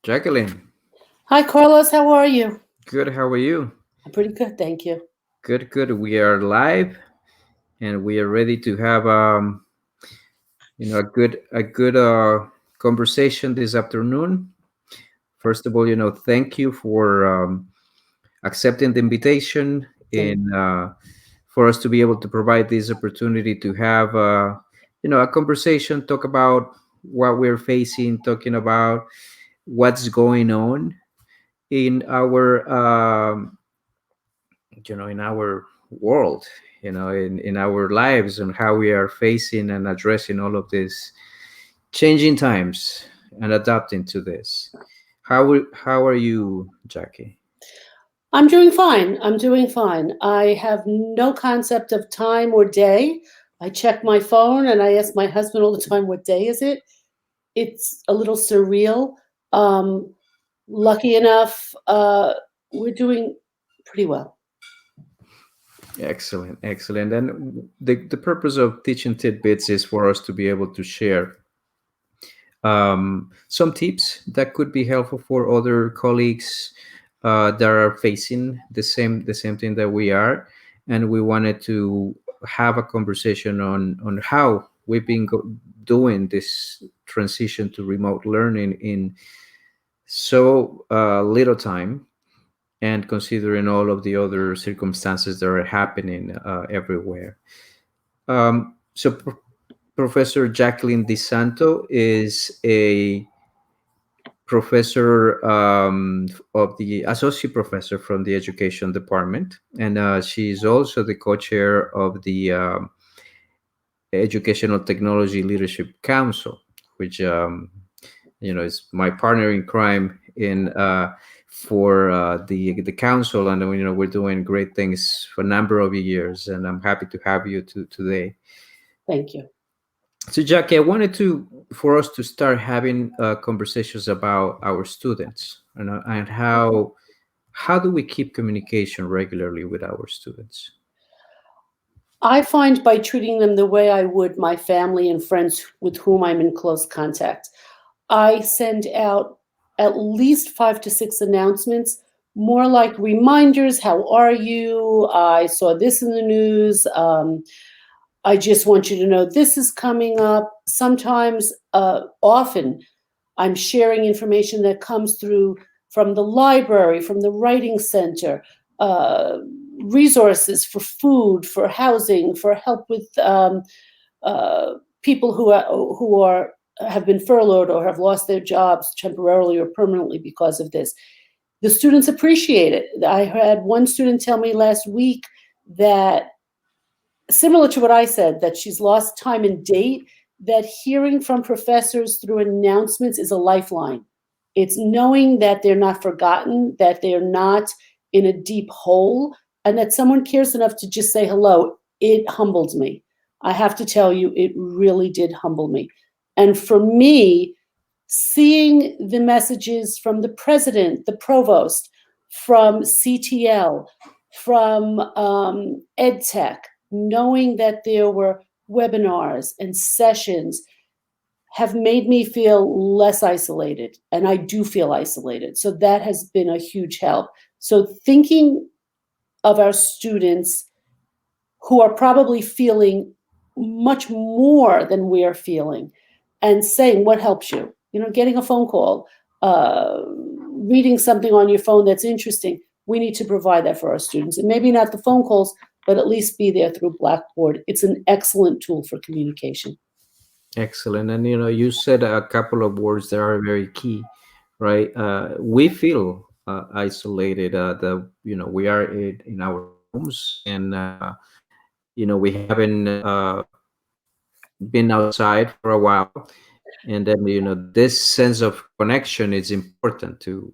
Jacqueline, Hi, Carlos. How are you? good. How are you? I'm pretty good, thank you. Good, good. We are live and we are ready to have a good conversation this afternoon. First of all, thank you for accepting the invitation Thank and for us to be able to provide this opportunity to have a conversation, talk about what we're facing, talking about what's going on in our world, in our lives, and how we are facing and addressing all of these changing times and adapting to this. How are you, Jackie? I'm doing fine. I'm doing fine. I have no concept of time or day. I check my phone and I ask my husband all the time, "What day is it?" It's a little surreal. Um, Lucky enough, we're doing pretty well. Excellent, excellent. And the purpose of Teaching Tidbits is for us to be able to share some tips that could be helpful for other colleagues that are facing the same thing that we are, and we wanted to have a conversation on how we've been doing this transition to remote learning in so little time, and considering all of the other circumstances that are happening everywhere. So Professor Jacqueline DiSanto is a professor of the associate professor from the education department, and she is also the co-chair of the Educational Technology Leadership Council, which is my partner in crime in for the council, and we're doing great things for a number of years, and I'm happy to have you today. Thank you. So, Jackie, I wanted for us to start having conversations about our students and how do we keep communication regularly with our students? I find by treating them the way I would my family and friends with whom I'm in close contact. I send out at least 5 to 6 announcements, more like reminders. How are you? I saw this in the news. I just want you to know this is coming up. Sometimes, often, I'm sharing information that comes through from the library, from the writing center, uh, resources for food, for housing, for help with people who have been furloughed or have lost their jobs temporarily or permanently because of this. The students appreciate it. I had one student tell me last week that, similar to what I said, that she's lost time and date, that hearing from professors through announcements is a lifeline. It's knowing that they're not forgotten, that they're not in a deep hole, and that someone cares enough to just say hello. It humbled me. I have to tell you, it really did humble me. And for me, seeing the messages from the president, the provost, from CTL, from EdTech, knowing that there were webinars and sessions, have made me feel less isolated. And I do feel isolated. So that has been a huge help. So thinking of our students who are probably feeling much more than we are feeling, and saying what helps you, getting a phone call, reading something on your phone that's interesting. We need to provide that for our students, and maybe not the phone calls, but at least be there through Blackboard. It's an excellent tool for communication. Excellent. And you said a couple of words that are very key, right? We feel isolated. We are in our homes, and we haven't been outside for a while, and then this sense of connection is important to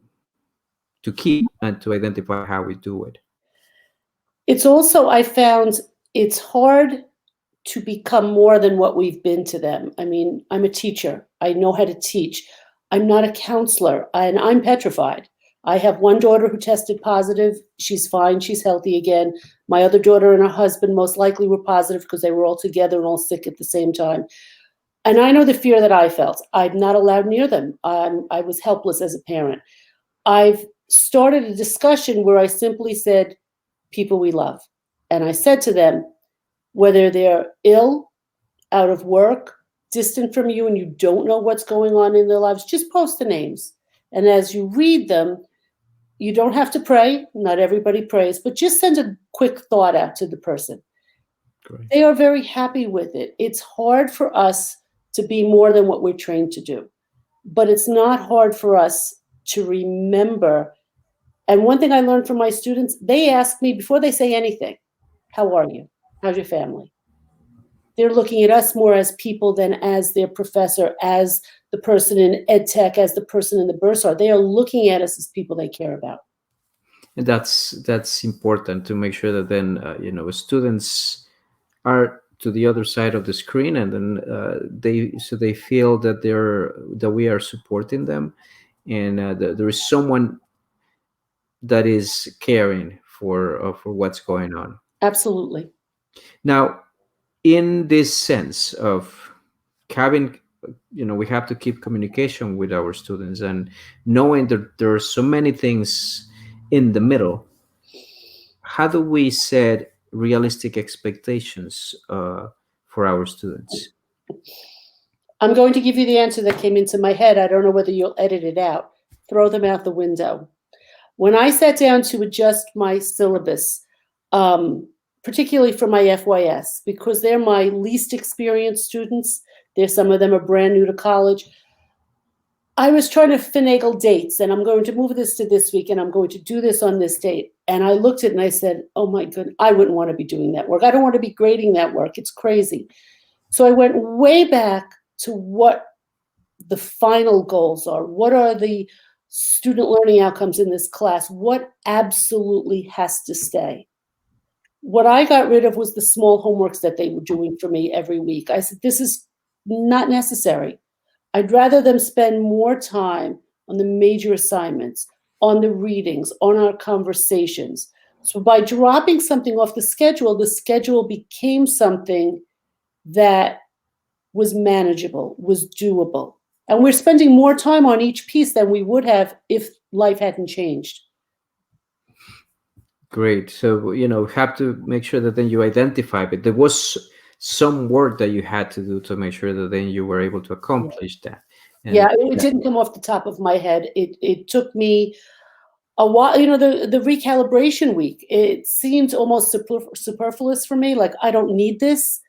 keep and to identify how we do it. It's also, I found, it's hard to become more than what we've been to them. I mean, I'm a teacher. I know how to teach. I'm not a counselor, and I'm petrified. I have one daughter who tested positive. She's fine. She's healthy again. My other daughter and her husband most likely were positive because they were all together and all sick at the same time. And I know the fear that I felt. I'm not allowed near them. I was helpless as a parent. I've started a discussion where I simply said, people we love. And I said to them, whether they're ill, out of work, distant from you, and you don't know what's going on in their lives, just post the names. And as you read them, you don't have to pray. Not everybody prays, but just send a quick thought out to the person. Great. They are very happy with it. It's hard for us to be more than what we're trained to do, but it's not hard for us to remember. And one thing I learned from my students, they ask me before they say anything, how are you? How's your family? They're looking at us more as people than as their professor, as the person in EdTech, as the person in the bursar. They are looking at us as people they care about. And that's important to make sure that then students are to the other side of the screen, and then they feel that we are supporting them, and there is someone that is caring for what's going on. Absolutely. Now, in this sense of having, we have to keep communication with our students, and knowing that there are so many things in the middle, how do we set realistic expectations for our students? I'm going to give you the answer that came into my head. I don't know whether you'll edit it out. Throw them out the window. When I sat down to adjust my syllabus, particularly for my FYS, because they're my least experienced students, some of them are brand new to college, I was trying to finagle dates, and I'm going to move this to this week, and I'm going to do this on this date. And I looked at it and I said, oh my goodness, I wouldn't want to be doing that work. I don't want to be grading that work. It's crazy. So I went way back to what the final goals are. What are the student learning outcomes in this class? What absolutely has to stay? What I got rid of was the small homeworks that they were doing for me every week. I said, this is not necessary. I'd rather them spend more time on the major assignments, on the readings, on our conversations. So by dropping something off the schedule became something that was manageable, was doable. And we're spending more time on each piece than we would have if life hadn't changed. Great. So, have to make sure that then you identify, but there was some work that you had to do to make sure that then you were able to accomplish that. And yeah, it didn't come off the top of my head. It took me a while, the recalibration week, it seemed almost superfluous for me. Like, I don't need this.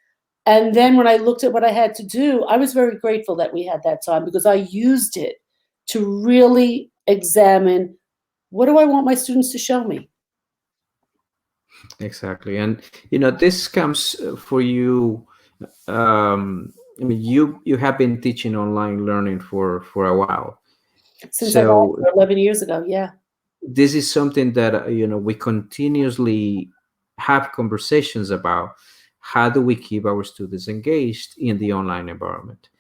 And then when I looked at what I had to do, I was very grateful that we had that time, because I used it to really examine, what do I want my students to show me? Exactly. And, this comes for you. You have been teaching online learning for a while. Since I got here 11 years ago, yeah. This is something that, we continuously have conversations about. How do we keep our students engaged in the online environment?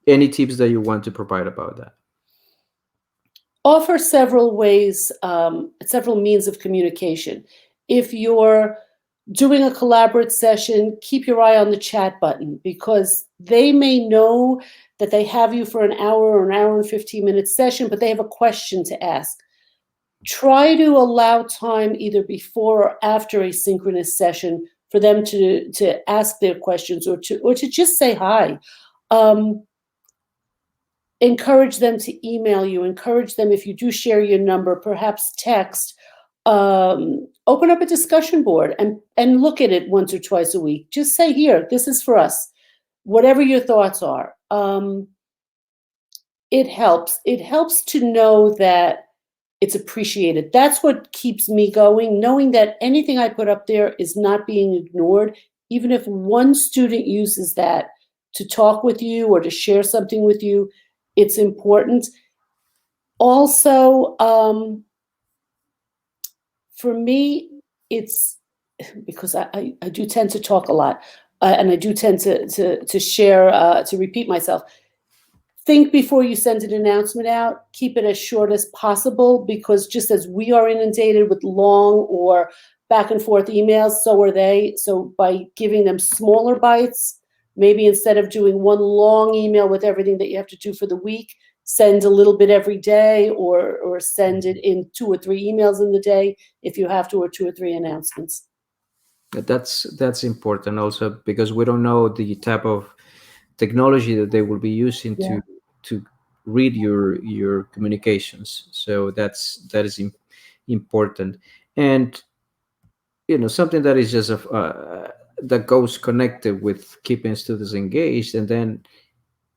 Any tips that you want to provide about that? Offer several ways, several means of communication. If you're doing a collaborative session, keep your eye on the chat button, because they may know that they have you for an hour or an hour and 15-minute session, but they have a question to ask. Try to allow time either before or after a synchronous session for them to ask their questions, or to just say hi. Encourage them to email you. Encourage them, if you do share your number, perhaps text. Open up a discussion board and look at it once or twice a week. Just say, here, this is for us. Whatever your thoughts are. It helps. It helps to know that it's appreciated. That's what keeps me going, knowing that anything I put up there is not being ignored. Even if one student uses that to talk with you or to share something with you, it's important. Also, for me, it's because I do tend to talk a lot, and I do tend to share, to repeat myself. Think before you send an announcement out. Keep it as short as possible, because just as we are inundated with long or back and forth emails, so are they. So by giving them smaller bites, Maybe instead of doing one long email with everything that you have to do for the week, send a little bit every day, or send it in 2 or 3 emails in the day if you have to, or 2 or 3 announcements. That's important also, because we don't know the type of technology that they will be using Yeah. to read your communications. So that is important. And something that is just that goes connected with keeping students engaged. And then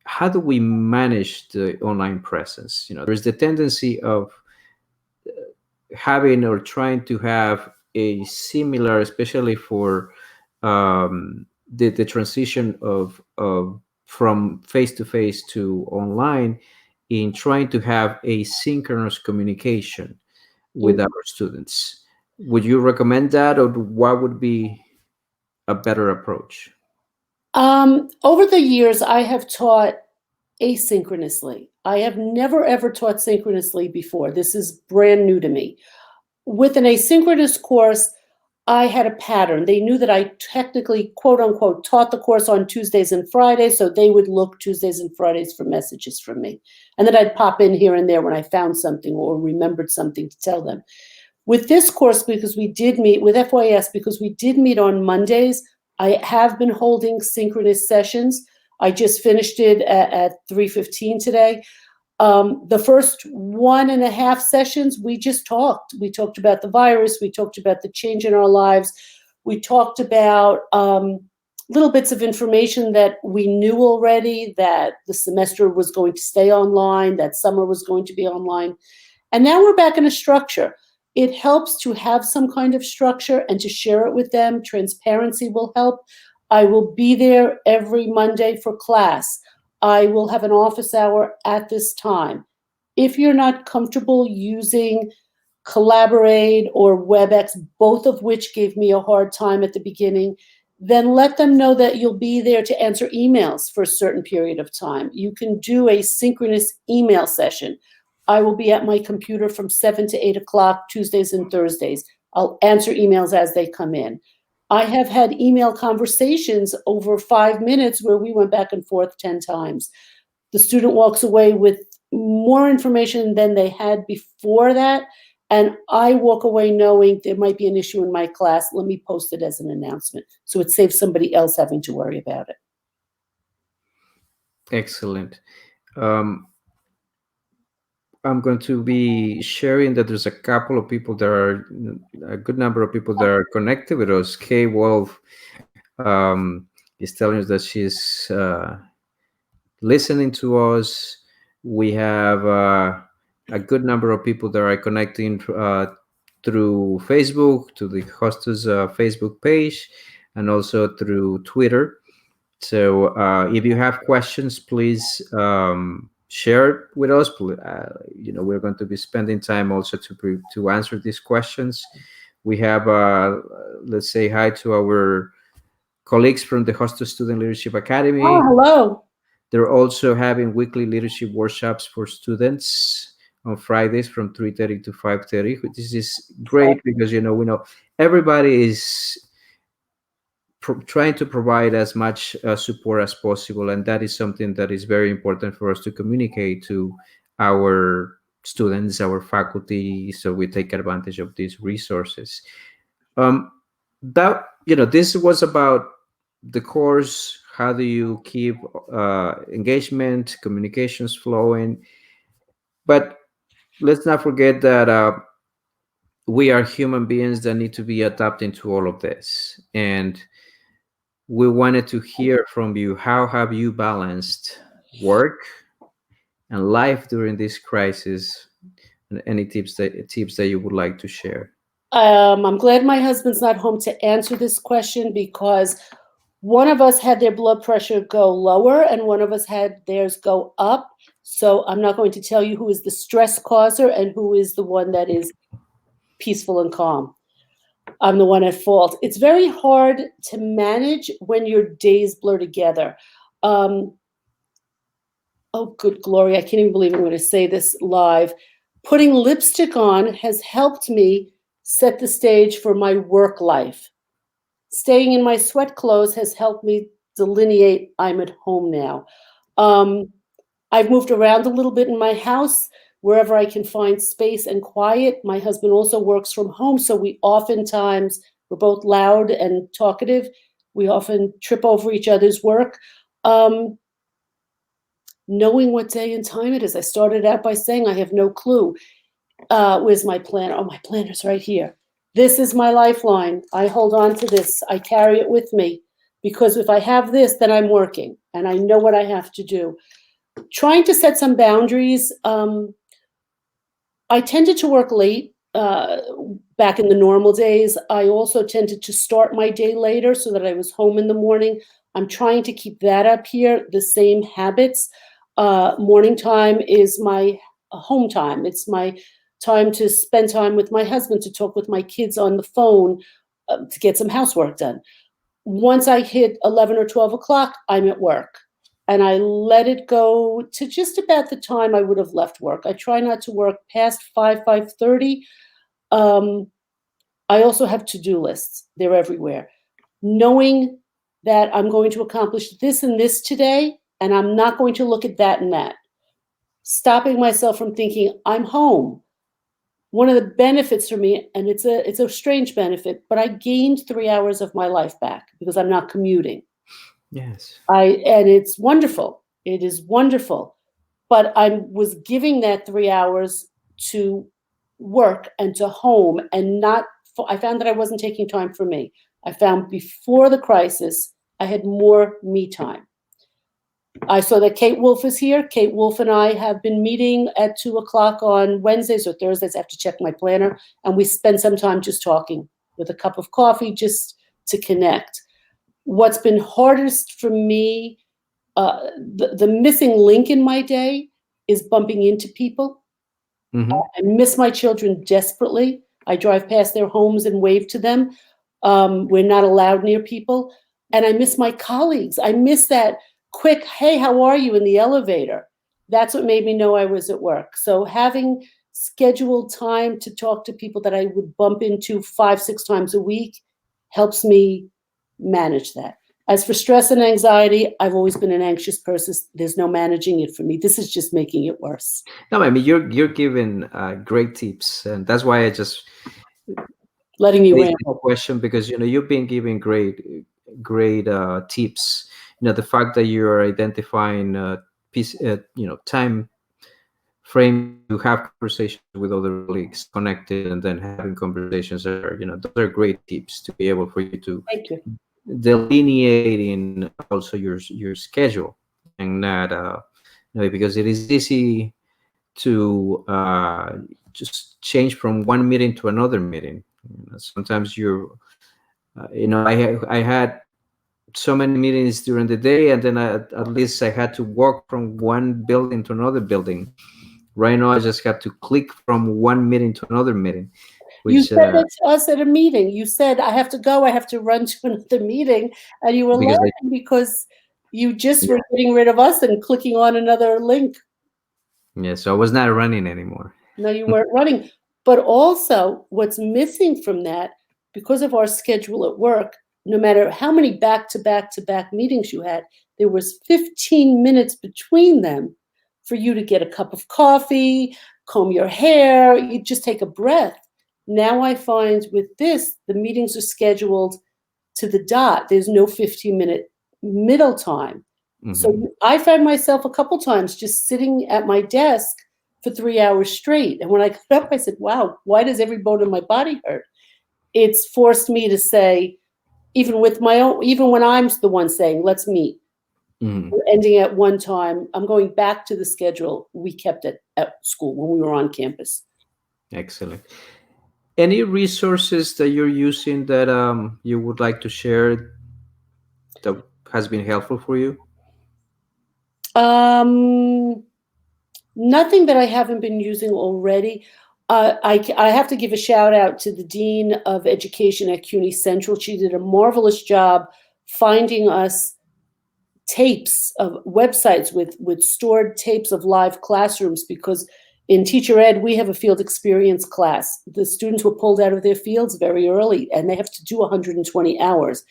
how do we manage the online presence? There's the tendency of having or trying to have a similar, especially for the transition of from face to face to online, in trying to have asynchronous communication with Mhm. our students. Would you recommend that, or what would be a better approach? Over the years, I have taught asynchronously. I have never ever taught synchronously before. This is brand new to me. With an asynchronous course, I had a pattern. They knew that I technically, quote unquote, taught the course on Tuesdays and Fridays, so they would look Tuesdays and Fridays for messages from me. And then I'd pop in here and there when I found something or remembered something to tell them. With this course, because we did meet with FYS, because we did meet on Mondays, I have been holding synchronous sessions. I just finished it at 3:15 today. The first 1.5 sessions, we just talked. We talked about the virus. We talked about the change in our lives. We talked about little bits of information that we knew already, that the semester was going to stay online, that summer was going to be online. And now we're back in a structure. It helps to have some kind of structure and to share it with them. Transparency will help. I will be there every Monday for class. I will have an office hour at this time. If you're not comfortable using Collaborate or WebEx, both of which gave me a hard time at the beginning, then let them know that you'll be there to answer emails for a certain period of time. You can do a synchronous email session. I will be at my computer from 7 to 8 o'clock, Tuesdays and Thursdays. I'll answer emails as they come in. I have had email conversations over 5 minutes where we went back and forth 10 times. The student walks away with more information than they had before that, and I walk away knowing there might be an issue in my class. Let me post it as an announcement, so it saves somebody else having to worry about it. Excellent. Um, I'm going to be sharing that there's a couple of people that are a good number of people that are connected with us. Kay Wolf is telling us that she's listening to us. We have a good number of people that are connecting through Facebook, to the Hostos Facebook page, and also through Twitter. So if you have questions, please share it with us. We're going to be spending time also to answer these questions. We have, let's say hi to our colleagues from the Hostos Student Leadership Oh, Academy. hello. They're also having weekly leadership workshops for students on Fridays from 3:30 to 5:30, which is great because we know everybody is trying to provide as much support as possible, and that is something that is very important for us to communicate to our students, our faculty, so we take advantage of these resources. That this was about the course. How do you keep engagement, communications flowing? But let's not forget that we are human beings that need to be adapting to all of this, and we wanted to hear from you. How have you balanced work and life during this crisis? And any tips that you would like to share? I'm glad my husband's not home to answer this question, because one of us had their blood pressure go lower and one of us had theirs go up. So I'm not going to tell you who is the stress causer and who is the one that is peaceful and calm. I'm the one at fault. It's very hard to manage when your days blur together. Oh, good glory. I can't even believe I'm going to say this live. Putting lipstick on has helped me set the stage for my work life. Staying in my sweat clothes has helped me delineate I'm at home now. I've moved around a little bit in my house wherever I can find space and quiet. My husband also works from home, so we're both loud and talkative. We often trip over each other's work. Knowing what day and time it is. I started out by saying I have no clue. Where's my planner? Oh, my planner's right here. This is my lifeline. I hold on to this. I carry it with me because if I have this, then I'm working and I know what I have to do. Trying to set some boundaries. I tended to work late back in the normal days. I also tended to start my day later so that I was home in the morning. I'm trying to keep that up here, the same habits. Morning time is my home time. It's my time to spend time with my husband, to talk with my kids on the phone, to get some housework done. Once I hit 11 or 12 o'clock, I'm at work. And I let it go to just about the time I would have left work. I try not to work past 5:30. I also have to-do lists. They're everywhere. Knowing that I'm going to accomplish this and this today, and I'm not going to look at that and that. Stopping myself from thinking, I'm home. One of the benefits for me, and it's a strange benefit, but I gained 3 hours of my life back because I'm not commuting. Yes. And it's wonderful. It is wonderful. But I was giving that 3 hours to work and to home and I found that I wasn't taking time for me. I found before the crisis, I had more me time. I saw that Kate Wolf is here. Kate Wolf and I have been meeting at 2:00 on Wednesdays or Thursdays. I have to check my planner. And we spend some time just talking with a cup of coffee just to connect. What's been hardest for me, the missing link in my day is bumping into people. Mm-hmm. I miss my children desperately. I drive past their homes and wave to them. We're not allowed near people. And I miss my colleagues. I miss that quick, hey, how are you in the elevator? That's what made me know I was at work. So having scheduled time to talk to people that I would bump into 5-6 times a week helps me manage that. As for stress and anxiety, I've always been an anxious person. There's no managing it for me. This is just making it worse. No, I mean you're giving great tips, and that's why I just Letting you raised the ramble. question because you've been giving great tips. The fact that you are identifying time frames to have conversations with other colleagues, connected, and then having conversations those are great tips to be able for you to Thank you. delineate in also your schedule and not because it is easy to just change from one meeting to another meeting. Sometimes I had so many meetings during the day, and then at least I had to walk from one building to another building. Right now I just have to click from one meeting to another meeting, You which said that to us at a meeting. You said, I have to go. I have to run to another meeting. And you were because laughing because you just were getting rid of us and clicking on another link. so I was not running anymore. No, you weren't running. But also, what's missing from that, because of our schedule at work, no matter how many back-to-back-to-back meetings you had, there was 15 minutes between them for you to get a cup of coffee, comb your hair, you just take a breath. Now I find with this, the meetings are scheduled to the dot. There's no 15-minute middle time. Mm-hmm. So I found myself a couple times just sitting at my desk for 3 hours straight. And when I got up, I said, wow, why does every bone in my body hurt? It's forced me to say, even when I'm the one saying, let's meet, Mm-hmm. we're ending at one time. I'm going back to the schedule we kept at school when we were on campus. Excellent. Any resources that you're using that you would like to share that has been helpful for you? Nothing that I haven't been using already. I have to give a shout out to the Dean of Education at CUNY Central. She did a marvelous job finding us tapes of websites with stored tapes of live classrooms, because in teacher ed, we have a field experience class. The students were pulled out of their fields very early and they have to do 120 hours.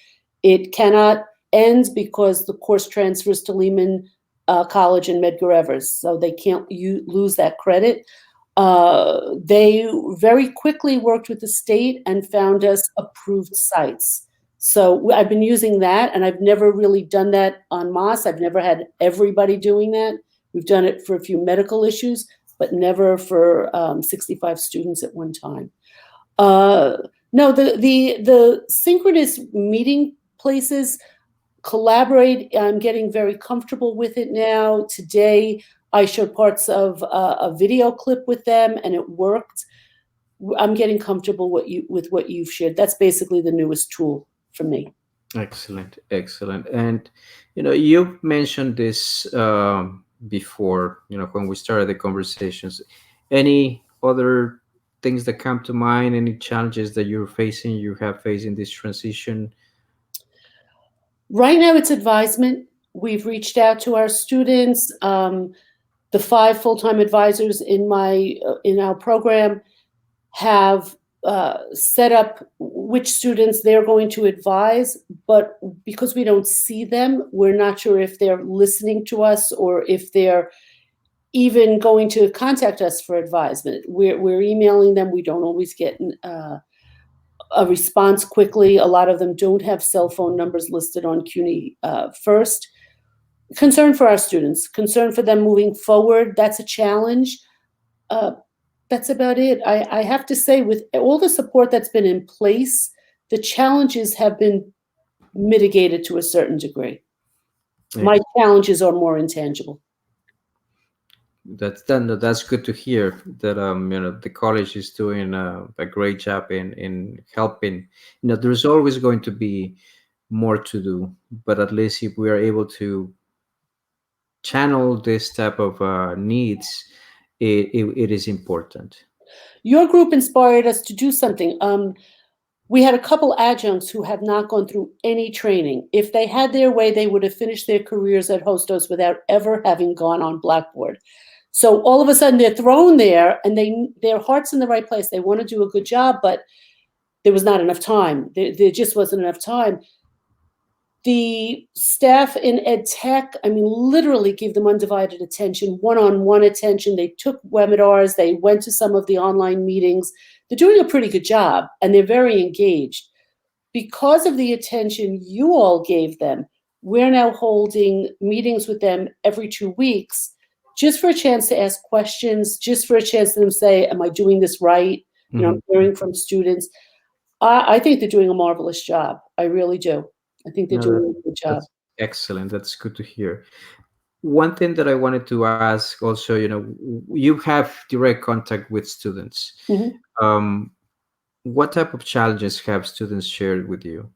It cannot ends because the course transfers to Lehman College and Medgar Evers, so they can't lose that credit. They very quickly worked with the state and found us approved sites. So I've been using that, and I've never really done that en masse. I've never had everybody doing that. We've done it for a few medical issues, but never for 65 students at one time. No, the synchronous meeting places collaborate. I'm getting very comfortable with it now. Today, I showed parts of a video clip with them, and it worked. I'm getting comfortable with what you've shared. That's basically the newest tool for me. Excellent, excellent. And you mentioned this before. When we started the conversations. Any other things that come to mind? Any challenges that you have faced in this transition? Right now, it's advisement. We've reached out to our students. The 5 full-time advisors in our program have set up which students they're going to advise, but because we don't see them, we're not sure if they're listening to us or if they're even going to contact us for advisement. We're emailing them. We don't always get a response quickly. A lot of them don't have cell phone numbers listed on CUNY first. Concern for our students, concern for them moving forward. That's a challenge. That's about it. I have to say, with all the support that's been in place, the challenges have been mitigated to a certain degree. Yeah. My challenges are more intangible. That's good to hear that the college is doing a great job in helping. There's always going to be more to do, but at least if we are able to channel this type of needs, it is important. Your group inspired us to do something. We had a couple adjuncts who have not gone through any training. If they had their way, they would have finished their careers at Hostos without ever having gone on Blackboard. So all of a sudden they're thrown there, and their heart's in the right place. They want to do a good job, but there was not enough time. There just wasn't enough time. The staff in EdTech, literally gave them undivided attention, one-on-one attention. They took webinars. They went to some of the online meetings. They're doing a pretty good job, and they're very engaged. Because of the attention you all gave them, we're now holding meetings with them every 2 weeks, just for a chance to ask questions, just for a chance to them say, am I doing this right? I'm hearing from students. I think they're doing a marvelous job. I really do. I think they're No, doing a good job. that's excellent. That's good to hear. One thing that I wanted to ask also, you have direct contact with students. Mhm. What type of challenges have students shared with you?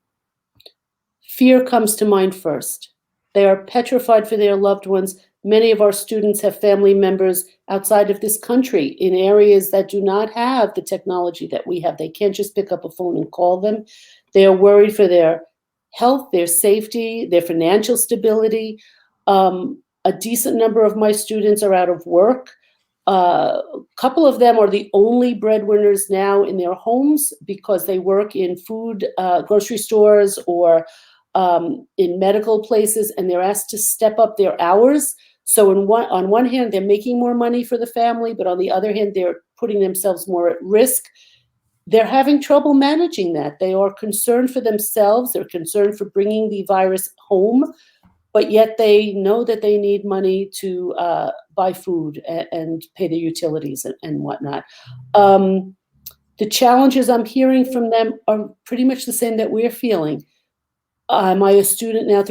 Fear comes to mind first. They are petrified for their loved ones. Many of our students have family members outside of this country in areas that do not have the technology that we have. They can't just pick up a phone and call them. They are worried for their health, their safety, their financial stability. A decent number of my students are out of work. A couple of them are the only breadwinners now in their homes because they work in food, grocery stores, or in medical places, and they're asked to step up their hours. So on one hand, they're making more money for the family, but on the other hand, they're putting themselves more at risk. They're having trouble managing that. They are concerned for themselves. They're concerned for bringing the virus home, but yet they know that they need money to buy food and pay their utilities and whatnot. The challenges I'm hearing from them are pretty much the same that we're feeling. Am I a student now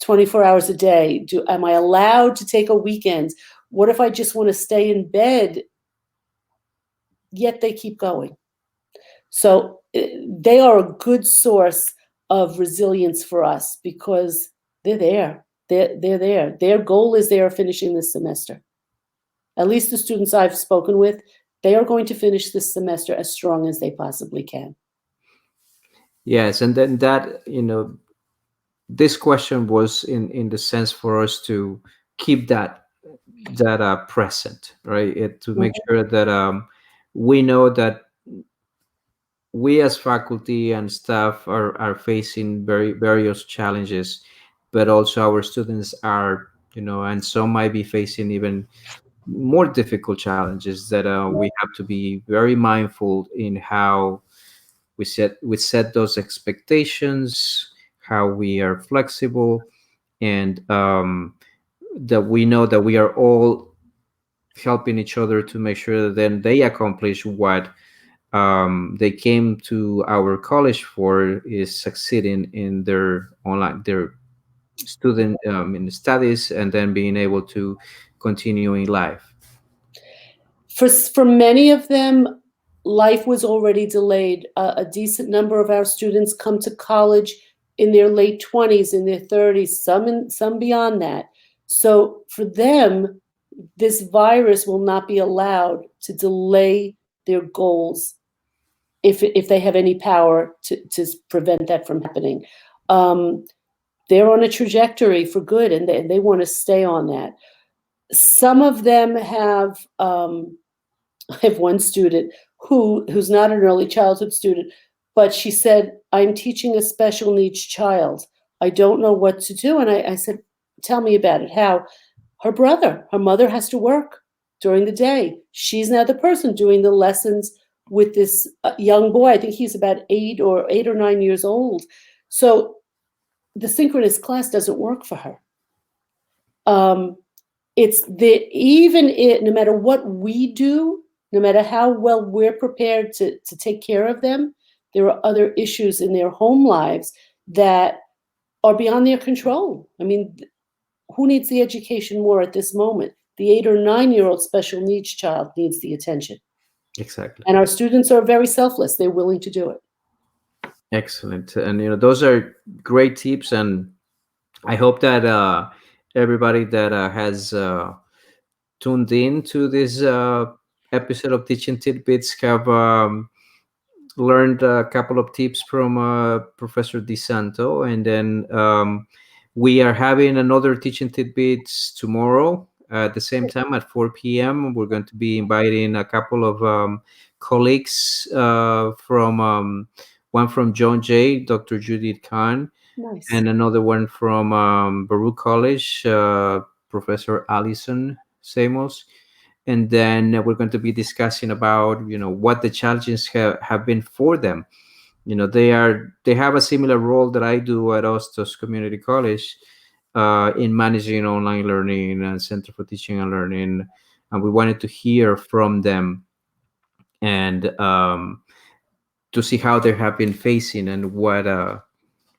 24 hours a day? Am I allowed to take a weekend? What if I just want to stay in bed? Yet they keep going. So they are a good source of resilience for us because they're there. They're there. Their goal is they are finishing this semester. At least the students I've spoken with, they are going to finish this semester as strong as they possibly can. Yes, and then that this question was in the sense for us to keep that present, right? To make sure that we know that we as faculty and staff are facing very various challenges, but also our students are, and some might be facing even more difficult challenges that we have to be very mindful in how we set those expectations, how we are flexible, and that we know that we are all helping each other to make sure that then they accomplish what they came to our college for, is succeeding in their student in studies, and then being able to continue in life. For many of them, life was already delayed. A decent number of our students come to college in their late 20s, in their 30s, some beyond that. So for them, this virus will not be allowed to delay their goals if they have any power to prevent that from happening. They're on a trajectory for good, and they want to stay on that. Some of them have, I have one student who's not an early childhood student, but she said, I'm teaching a special needs child. I don't know what to do. And I said, tell me about it. How? Her mother has to work during the day. She's now the person doing the lessons with this young boy. I think he's about 8 or 9 years old. So the synchronous class doesn't work for her. No matter what we do, no matter how well we're prepared to take care of them, there are other issues in their home lives that are beyond their control. I mean, who needs the education more at this moment? The 8 or 9-year-old special needs child needs the attention. Exactly. And our students are very selfless. They're willing to do it. Excellent. And those are great tips, and I hope that everybody that has tuned in to this episode of Teaching Tidbits have learned a couple of tips from Professor DiSanto. And then we are having another Teaching Tidbits tomorrow at the same time at 4 p.m. We're going to be inviting a couple of colleagues from one from John Jay, Dr. Judith Khan, Nice. and another one from Baruch College, Professor Alison Samos. And then we're going to be discussing about what the challenges have been for them. They have a similar role that I do at Hostos Community College in managing online learning and Center for Teaching and Learning, and we wanted to hear from them and to see how they have been facing and what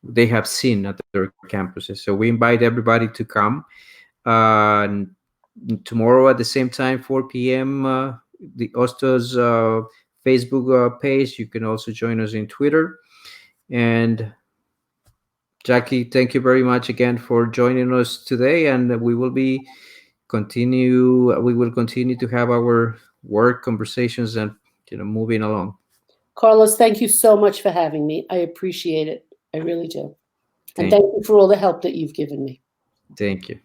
they have seen at their campuses. So we invite everybody to come tomorrow at the same time, 4 p.m. The Hostos Facebook page. You can also join us in Twitter. And Jackie, thank you very much again for joining us today. And we will continue to have our work conversations and moving along. Carlos, thank you so much for having me. I appreciate it. I really do. And thank you for all the help that you've given me. Thank you.